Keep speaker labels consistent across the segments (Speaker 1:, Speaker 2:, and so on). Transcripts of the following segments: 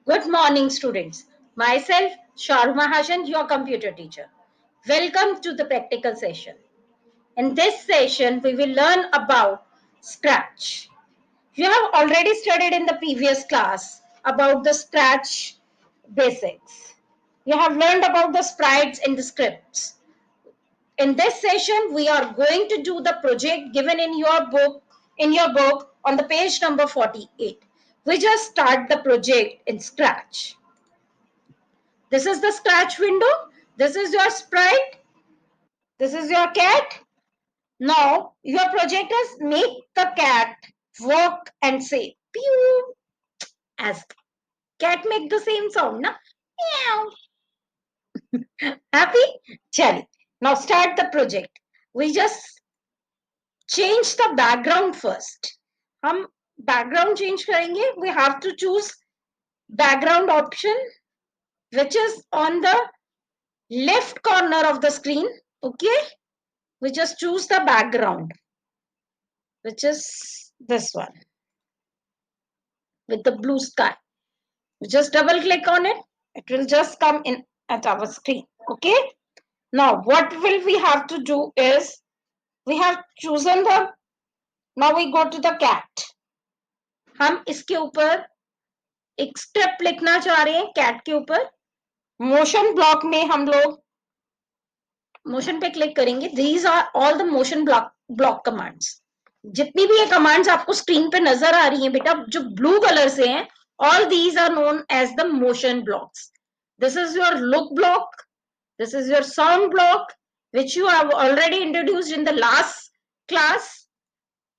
Speaker 1: Good morning, students. Myself, Sharu Mahajan, your computer teacher. Welcome to the practical session. In this session, we will learn about Scratch. You have already studied in the previous class about the Scratch basics. You have learned about the sprites and the scripts. In this session, we are going to do the project given in your book on the page number 48. We just start the project in Scratch. This is the Scratch window. This is your sprite. This is your cat. Now, your project is make the cat walk and say pew as cat make the same sound. Na? Meow. Happy? Chali. Now start the project. We just change the background first. हम background change करेंगे. We have to choose background option which is on the left corner of the screen. Okay. We just choose the background, which is this one with the blue sky. We just double click on it. It will just come in at our screen. Okay. Now, what will we have to do is we have chosen the. Now we go to the cat. हम इसके ऊपर एक step लिखना चाह रहे हैं cat के ऊपर. मोशन ब्लॉक में हम लोग मोशन पे क्लिक करेंगे. These are all the motion block commands. जितनी भी ये कमांड्स आपको स्क्रीन पे नजर आ रही हैं बेटा जो ब्लू कलर से हैं, all these are known as the motion blocks. This is your look block, this is your sound block, which you have already introduced in the last class.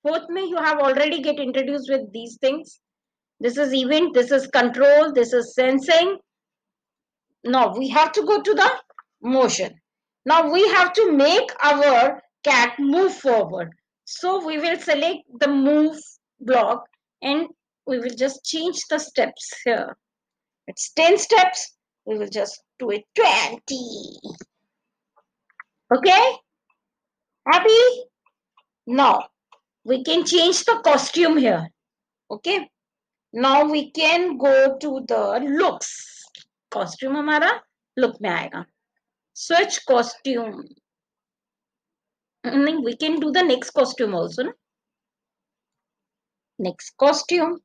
Speaker 1: Fourth में you have already get introduced with these things. This is event, this is control, this is sensing. Now we have to go to the motion. Now we have to make our cat move forward. So we will select the move block and we will just change the steps here. It's 10 steps. We will just do it 20. Okay? Happy? Now we can change the costume here. Okay? Now we can go to the looks. Costume हमारा look में आएगा. Switch costume. We can do the next costume also. No? Next costume.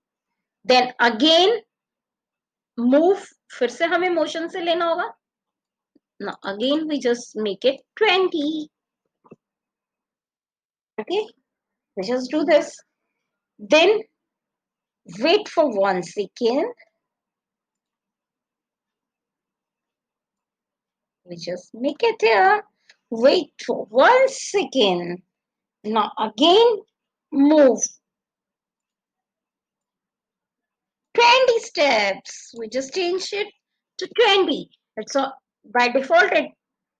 Speaker 1: Then again move. फिर से हमें motion से लेना होगा. Now again we just make it 20. Okay. We just do this. Then wait for 1 second. We just make it here. Wait for 1 second. Now again move 20 steps. We just change it to 20. It's all, by default it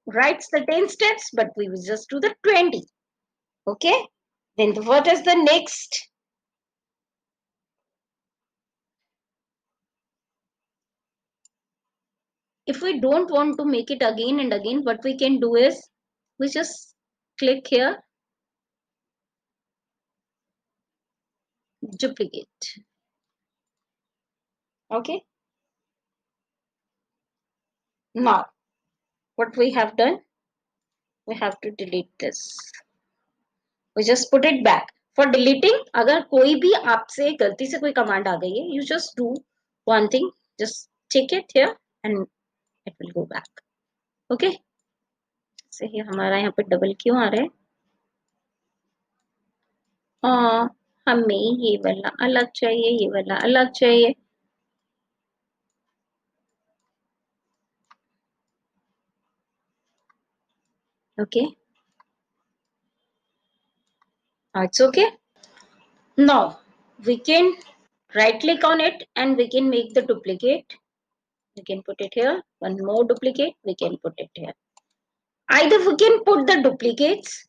Speaker 1: writes the 10 steps, but we will just do the 20. Okay. Then what is the next? If we don't want to make it again and again, what we can do is we just click here, duplicate. Okay. Now what we have done, we have to delete this. We just put it back. For deleting, अगर कोई भी आपसे गलती से कोई command आ गई है, you just do one thing, just take it here and it will go back. Okay. से ही हमारा यहाँ पे डबल क्यों आ रहा है? हमें ये वाला अलग चाहिए, ये वाला अलग चाहिए. Okay. It's okay. Now we can right click on it and we can make the duplicate. We can put it here. One more duplicate, we can put it here. Either we can put the duplicates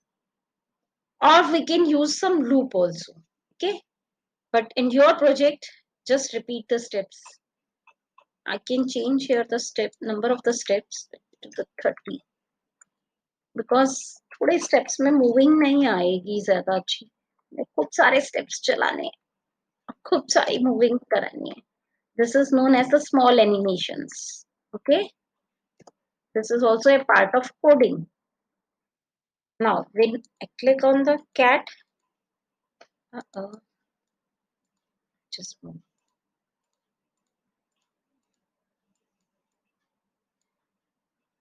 Speaker 1: or we can use some loop also. Okay. But in your project, just repeat the steps. I can change here the step number of the steps to the 30. Because थोड़े steps में moving नहीं आएगी ज़्यादा अच्छी. खूब सारे steps चलाने, खूब सारी moving करानी है. This is known as the small animations. Okay, this is also a part of coding. Now, when I click on the cat, uh-oh, just move.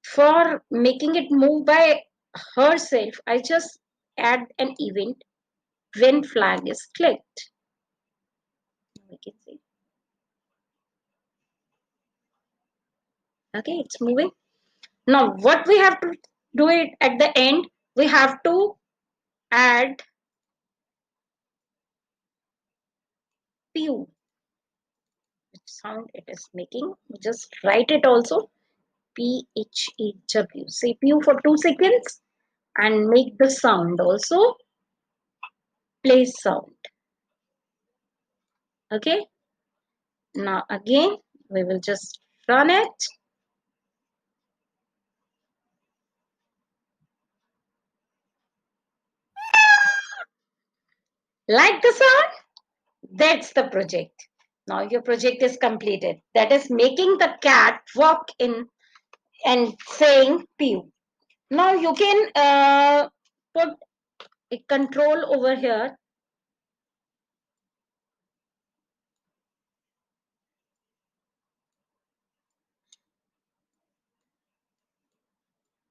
Speaker 1: For making it move by herself, I just add an event when flag is clicked. We can see. Okay, it's moving. Now, what we have to do it at the end, we have to add pew, which sound it is making. Just write it also, PHEW. Say pew for 2 seconds and make the sound also play sound. Okay, now again, we will just run it. Like the sound? That's the project. Now your project is completed. That is making the cat walk in and saying pew. Now you can put a control over here.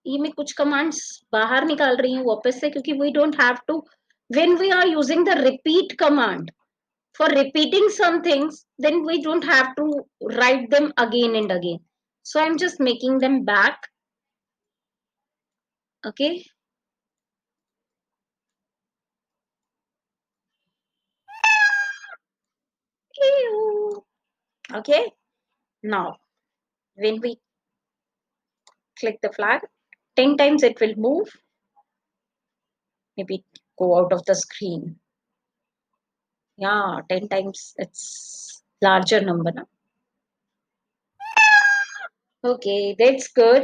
Speaker 1: ये मैं कुछ commands बाहर निकाल रही हूँ वापस से क्योंकि we don't have to when we are using the repeat command for repeating some things then we don't have to write them again and again. So I'm just making them back. Okay. Okay. Now when we click the flag 10 times it will move, maybe go out of the screen. Yeah, 10 times it's larger number now. Okay, that's good.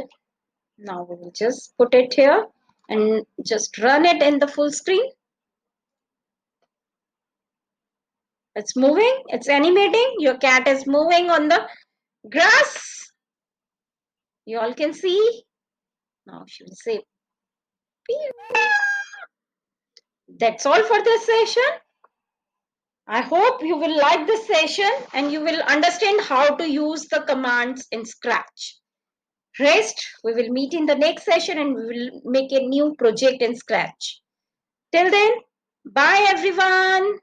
Speaker 1: Now we will just put it here and just run it in the full screen. It's moving, it's animating. Your cat is moving on the grass. You all can see. Now she will say, pew. That's all for this session. I hope you will like this session and you will understand how to use the commands in Scratch. Rest, we will meet in the next session and we will make a new project in Scratch. Till then, bye everyone.